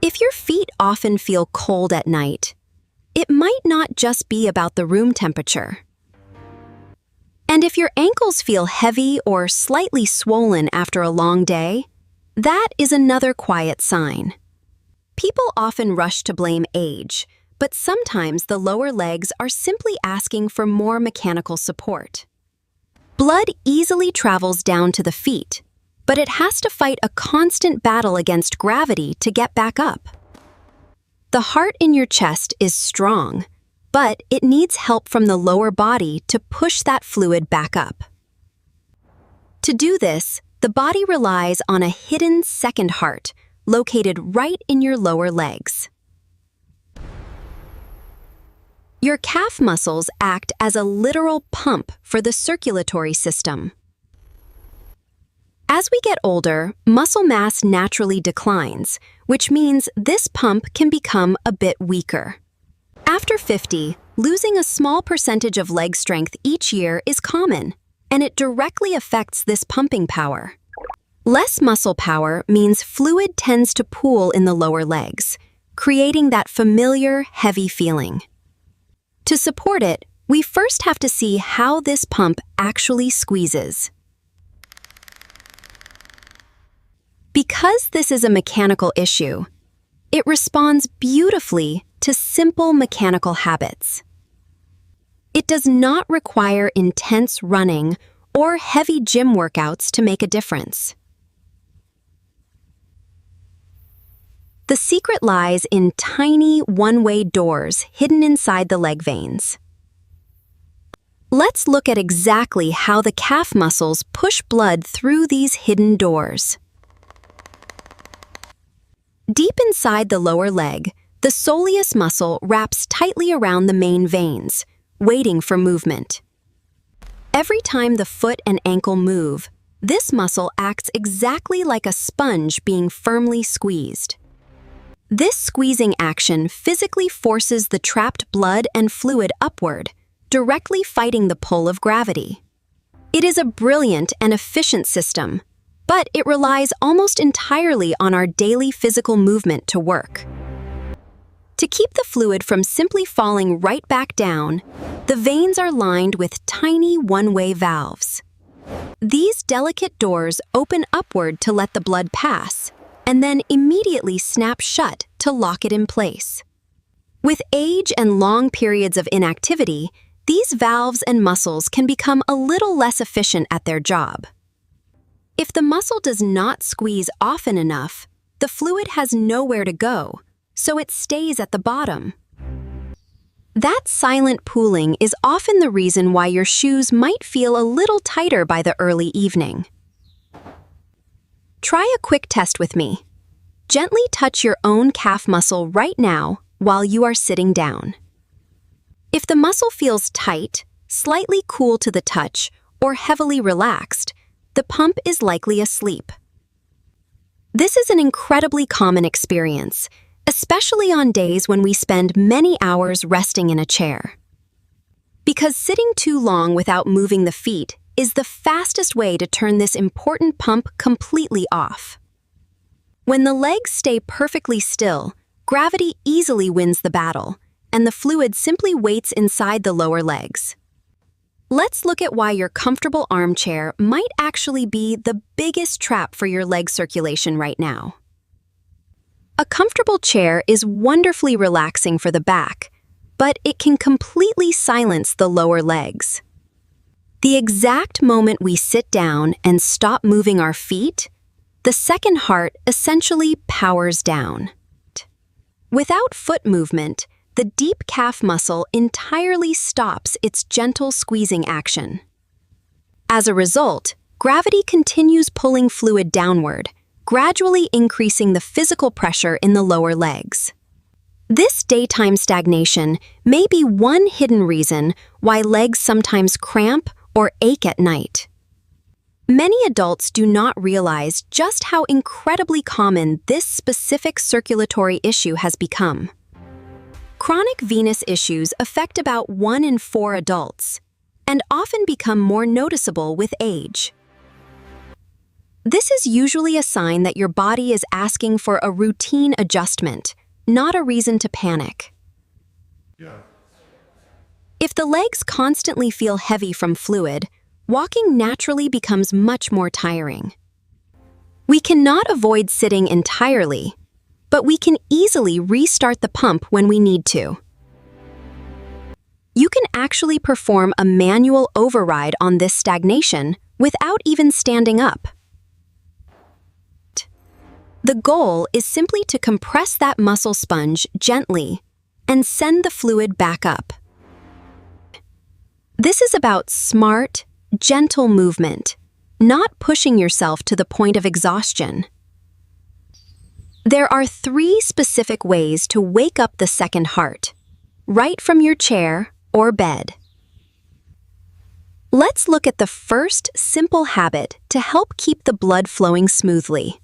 If your feet often feel cold at night, it might not just be about the room temperature. And if your ankles feel heavy or slightly swollen after a long day, that is another quiet sign. People often rush to blame age, but sometimes the lower legs are simply asking for more mechanical support. Blood easily travels down to the feet, but it has to fight a constant battle against gravity to get back up. The heart in your chest is strong, but it needs help from the lower body to push that fluid back up. To do this, the body relies on a hidden second heart located right in your lower legs. Your calf muscles act as a literal pump for the circulatory system. As we get older, muscle mass naturally declines, which means this pump can become a bit weaker. After 50, losing a small percentage of leg strength each year is common, and it directly affects this pumping power. Less muscle power means fluid tends to pool in the lower legs, creating that familiar, heavy feeling. To support it, we first have to see how this pump actually squeezes. Because this is a mechanical issue, it responds beautifully to simple mechanical habits. It does not require intense running or heavy gym workouts to make a difference. The secret lies in tiny one-way doors hidden inside the leg veins. Let's look at exactly how the calf muscles push blood through these hidden doors. Deep inside the lower leg, the soleus muscle wraps tightly around the main veins, waiting for movement. Every time the foot and ankle move, this muscle acts exactly like a sponge being firmly squeezed. This squeezing action physically forces the trapped blood and fluid upward, directly fighting the pull of gravity. It is a brilliant and efficient system, but it relies almost entirely on our daily physical movement to work. To keep the fluid from simply falling right back down, the veins are lined with tiny one-way valves. These delicate doors open upward to let the blood pass, and then immediately snap shut to lock it in place. With age and long periods of inactivity, these valves and muscles can become a little less efficient at their job. If the muscle does not squeeze often enough, the fluid has nowhere to go, so it stays at the bottom. That silent pooling is often the reason why your shoes might feel a little tighter by the early evening. Try a quick test with me. Gently touch your own calf muscle right now while you are sitting down. If the muscle feels tight, slightly cool to the touch, or heavily relaxed, the pump is likely asleep. This is an incredibly common experience, especially on days when we spend many hours resting in a chair. Because sitting too long without moving the feet is the fastest way to turn this important pump completely off. When the legs stay perfectly still, gravity easily wins the battle, and the fluid simply waits inside the lower legs. Let's look at why your comfortable armchair might actually be the biggest trap for your leg circulation right now. A comfortable chair is wonderfully relaxing for the back, but it can completely silence the lower legs. The exact moment we sit down and stop moving our feet, the second heart essentially powers down. Without foot movement, the deep calf muscle entirely stops its gentle squeezing action. As a result, gravity continues pulling fluid downward, gradually increasing the physical pressure in the lower legs. This daytime stagnation may be one hidden reason why legs sometimes cramp or ache at night. Many adults do not realize just how incredibly common this specific circulatory issue has become. Chronic venous issues affect about 1 in 4 adults and often become more noticeable with age. This is usually a sign that your body is asking for a routine adjustment, not a reason to panic. If the legs constantly feel heavy from fluid, walking naturally becomes much more tiring. We cannot avoid sitting entirely, but we can easily restart the pump when we need to. You can actually perform a manual override on this stagnation without even standing up. The goal is simply to compress that muscle sponge gently and send the fluid back up. This is about smart, gentle movement, not pushing yourself to the point of exhaustion. There are 3 specific ways to wake up the second heart, right from your chair or bed. Let's look at the first simple habit to help keep the blood flowing smoothly.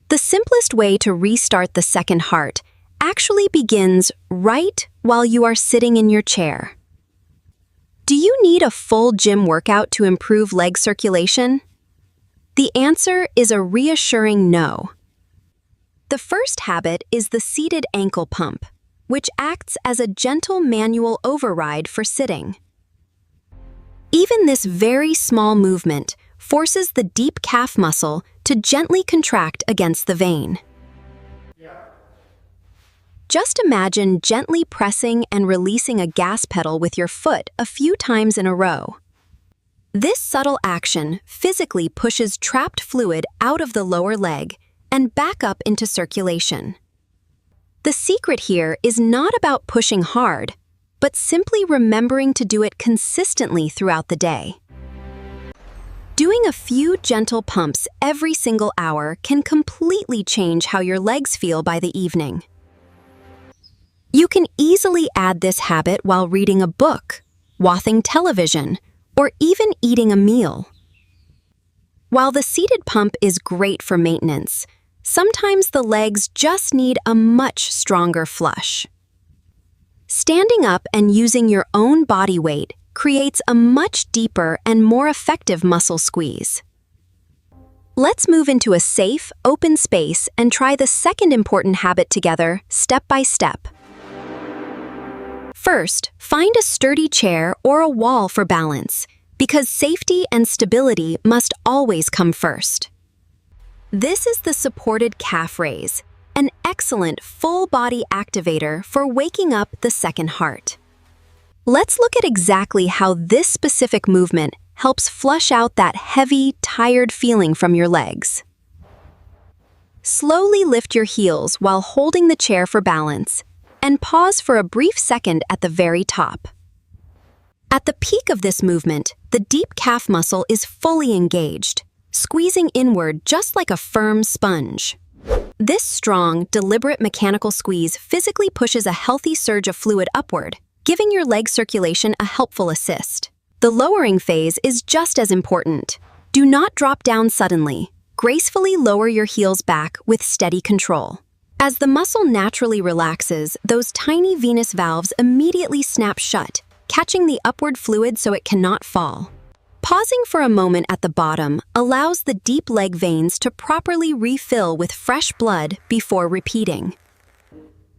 The simplest way to restart the second heart actually begins right while you are sitting in your chair. Do you need a full gym workout to improve leg circulation? The answer is a reassuring no. The first habit is the seated ankle pump, which acts as a gentle manual override for sitting. Even this very small movement forces the deep calf muscle to gently contract against the vein. Just imagine gently pressing and releasing a gas pedal with your foot a few times in a row. This subtle action physically pushes trapped fluid out of the lower leg and back up into circulation. The secret here is not about pushing hard, but simply remembering to do it consistently throughout the day. Doing a few gentle pumps every single hour can completely change how your legs feel by the evening. You can easily add this habit while reading a book, watching television, or even eating a meal. While the seated pump is great for maintenance, sometimes the legs just need a much stronger flush. Standing up and using your own body weight creates a much deeper and more effective muscle squeeze. Let's move into a safe, open space and try the second important habit together, step by step. First, find a sturdy chair or a wall for balance, because safety and stability must always come first. This is the supported calf raise, an excellent full-body activator for waking up the second heart. Let's look at exactly how this specific movement helps flush out that heavy, tired feeling from your legs. Slowly lift your heels while holding the chair for balance, and pause for a brief second at the very top. At the peak of this movement, the deep calf muscle is fully engaged, squeezing inward just like a firm sponge. This strong, deliberate mechanical squeeze physically pushes a healthy surge of fluid upward, giving your leg circulation a helpful assist. The lowering phase is just as important. Do not drop down suddenly. Gracefully lower your heels back with steady control. As the muscle naturally relaxes, those tiny venous valves immediately snap shut, catching the upward fluid so it cannot fall. Pausing for a moment at the bottom allows the deep leg veins to properly refill with fresh blood before repeating.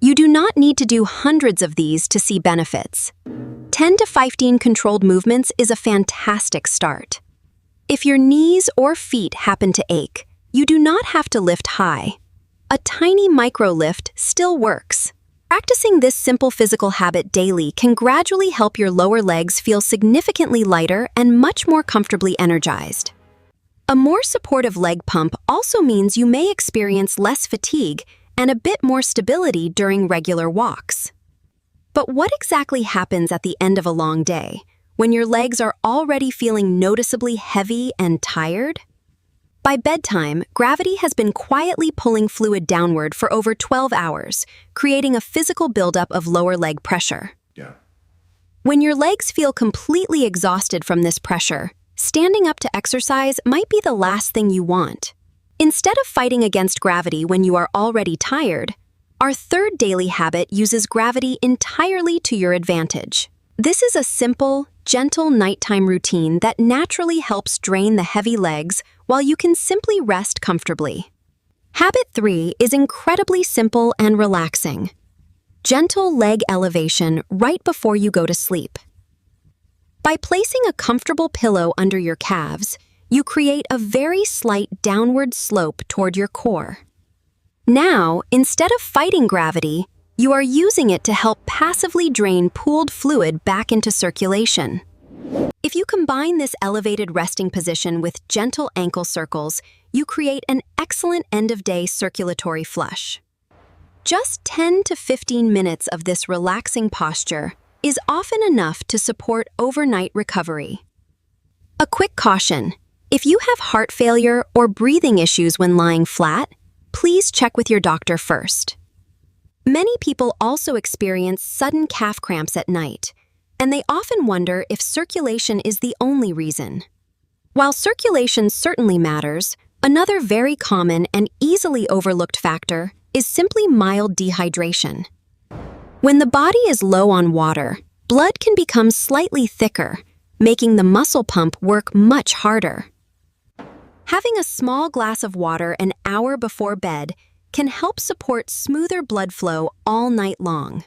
You do not need to do hundreds of these to see benefits. 10 to 15 controlled movements is a fantastic start. If your knees or feet happen to ache, you do not have to lift high. A tiny micro-lift still works. Practicing this simple physical habit daily can gradually help your lower legs feel significantly lighter and much more comfortably energized. A more supportive leg pump also means you may experience less fatigue and a bit more stability during regular walks. But what exactly happens at the end of a long day, when your legs are already feeling noticeably heavy and tired? By bedtime, gravity has been quietly pulling fluid downward for over 12 hours, creating a physical buildup of lower leg pressure. When your legs feel completely exhausted from this pressure, standing up to exercise might be the last thing you want. Instead of fighting against gravity when you are already tired, our third daily habit uses gravity entirely to your advantage. This is a simple, gentle nighttime routine that naturally helps drain the heavy legs while you can simply rest comfortably. Habit 3 is incredibly simple and relaxing. Gentle leg elevation right before you go to sleep. By placing a comfortable pillow under your calves, you create a very slight downward slope toward your core. Now, instead of fighting gravity, you are using it to help passively drain pooled fluid back into circulation. If you combine this elevated resting position with gentle ankle circles, you create an excellent end-of-day circulatory flush. Just 10 to 15 minutes of this relaxing posture is often enough to support overnight recovery. A quick caution: if you have heart failure or breathing issues when lying flat, please check with your doctor first. Many people also experience sudden calf cramps at night, and they often wonder if circulation is the only reason. While circulation certainly matters, another very common and easily overlooked factor is simply mild dehydration. When the body is low on water, blood can become slightly thicker, making the muscle pump work much harder. Having a small glass of water an hour before bed can help support smoother blood flow all night long.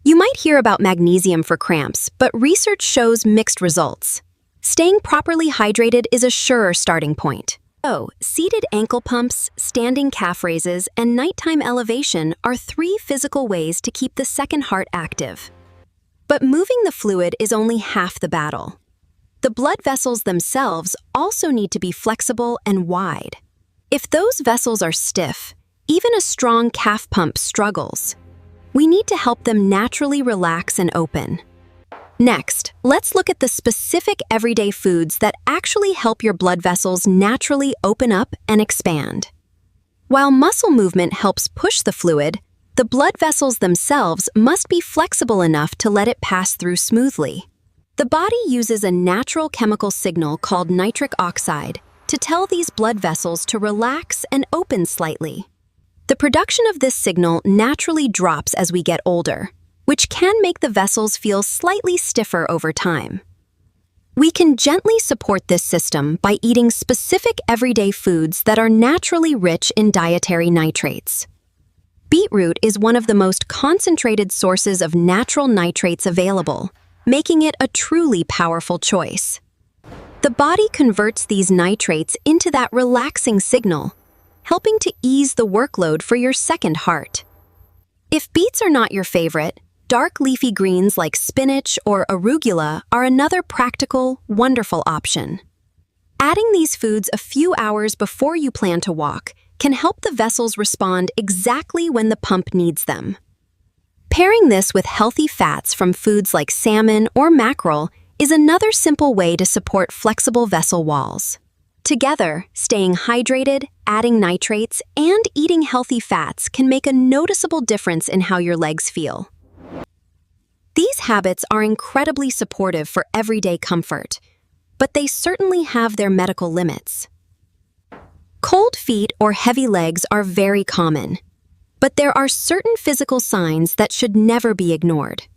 You might hear about magnesium for cramps, but research shows mixed results. Staying properly hydrated is a surer starting point. So, seated ankle pumps, standing calf raises, and nighttime elevation are 3 physical ways to keep the second heart active. But moving the fluid is only half the battle. The blood vessels themselves also need to be flexible and wide. If those vessels are stiff, even a strong calf pump struggles. We need to help them naturally relax and open. Next, let's look at the specific everyday foods that actually help your blood vessels naturally open up and expand. While muscle movement helps push the fluid, the blood vessels themselves must be flexible enough to let it pass through smoothly. The body uses a natural chemical signal called nitric oxide to tell these blood vessels to relax and open slightly. The production of this signal naturally drops as we get older, which can make the vessels feel slightly stiffer over time. We can gently support this system by eating specific everyday foods that are naturally rich in dietary nitrates. Beetroot is one of the most concentrated sources of natural nitrates available, making it a truly powerful choice. The body converts these nitrates into that relaxing signal, helping to ease the workload for your second heart. If beets are not your favorite, dark leafy greens like spinach or arugula are another practical, wonderful option. Adding these foods a few hours before you plan to walk can help the vessels respond exactly when the pump needs them. Pairing this with healthy fats from foods like salmon or mackerel is another simple way to support flexible vessel walls. Together, staying hydrated, adding nitrates, and eating healthy fats can make a noticeable difference in how your legs feel. These habits are incredibly supportive for everyday comfort, but they certainly have their medical limits. Cold feet or heavy legs are very common, but there are certain physical signs that should never be ignored.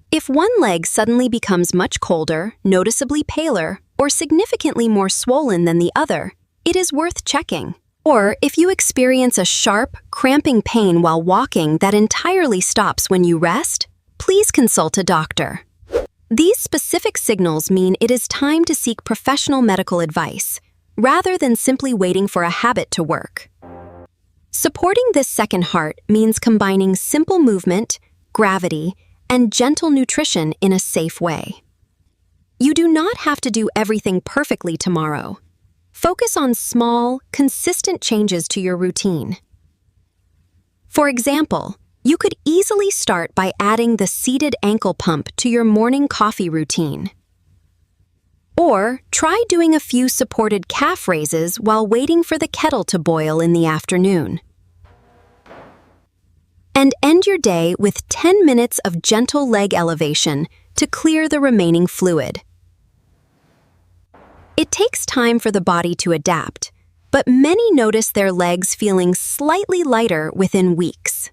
If one leg suddenly becomes much colder, noticeably paler, or significantly more swollen than the other, it is worth checking. Or if you experience a sharp, cramping pain while walking that entirely stops when you rest, please consult a doctor. These specific signals mean it is time to seek professional medical advice, rather than simply waiting for a habit to work. Supporting this second heart means combining simple movement, gravity, and gentle nutrition in a safe way. You do not have to do everything perfectly tomorrow. Focus on small, consistent changes to your routine. For example, you could easily start by adding the seated ankle pump to your morning coffee routine. Or try doing a few supported calf raises while waiting for the kettle to boil in the afternoon. And end your day with 10 minutes of gentle leg elevation to clear the remaining fluid. It takes time for the body to adapt, but many notice their legs feeling slightly lighter within weeks.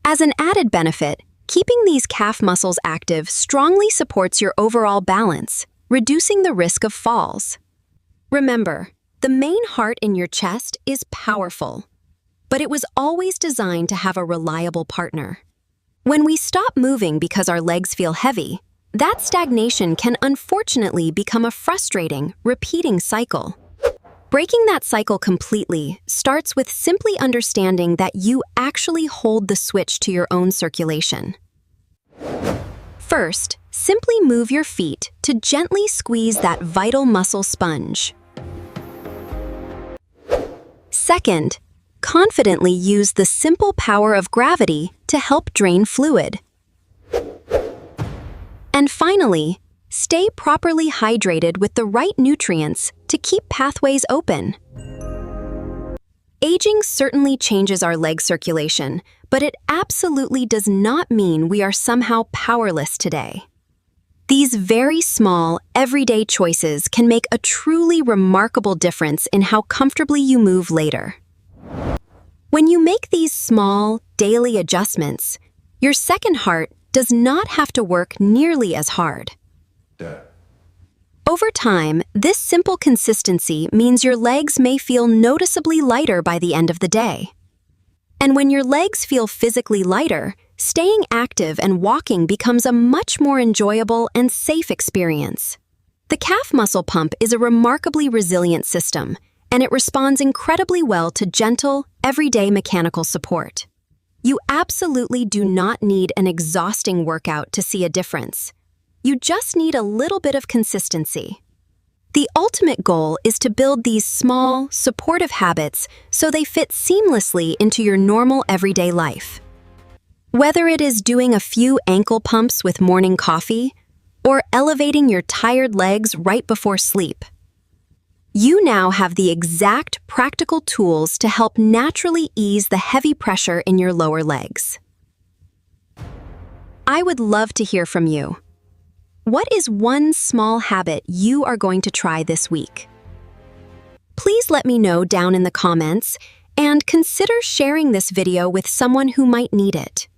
As an added benefit, Keeping these calf muscles active strongly supports your overall balance, reducing the risk of falls. Remember, the main heart in your chest is powerful, but it was always designed to have a reliable partner. When we stop moving because our legs feel heavy, that stagnation can unfortunately become a frustrating, repeating cycle. Breaking that cycle completely starts with simply understanding that you actually hold the switch to your own circulation. First, simply move your feet to gently squeeze that vital muscle sponge. Second, confidently use the simple power of gravity to help drain fluid. And finally, stay properly hydrated with the right nutrients to keep pathways open. Aging certainly changes our leg circulation, but it absolutely does not mean we are somehow powerless today. These very small, everyday choices can make a truly remarkable difference in how comfortably you move later. When you make these small, daily adjustments, your second heart does not have to work nearly as hard. Over time, this simple consistency means your legs may feel noticeably lighter by the end of the day. And when your legs feel physically lighter, staying active and walking becomes a much more enjoyable and safe experience. The calf muscle pump is a remarkably resilient system, and it responds incredibly well to gentle, everyday mechanical support. You absolutely do not need an exhausting workout to see a difference. You just need a little bit of consistency. The ultimate goal is to build these small, supportive habits so they fit seamlessly into your normal everyday life. Whether it is doing a few ankle pumps with morning coffee or elevating your tired legs right before sleep, you now have the exact practical tools to help naturally ease the heavy pressure in your lower legs. I would love to hear from you. What is one small habit you are going to try this week? Please let me know down in the comments and consider sharing this video with someone who might need it.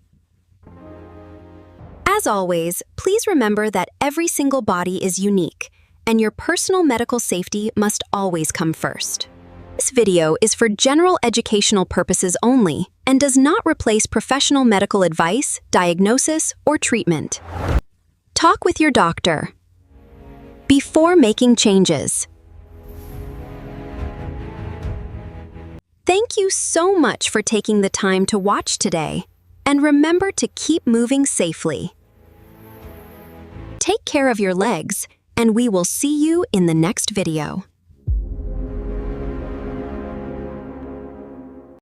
As always, please remember that every single body is unique, and your personal medical safety must always come first. This video is for general educational purposes only and does not replace professional medical advice, diagnosis, or treatment. Talk with your doctor before making changes. Thank you so much for taking the time to watch today, and remember to keep moving safely. Take care of your legs, and we will see you in the next video.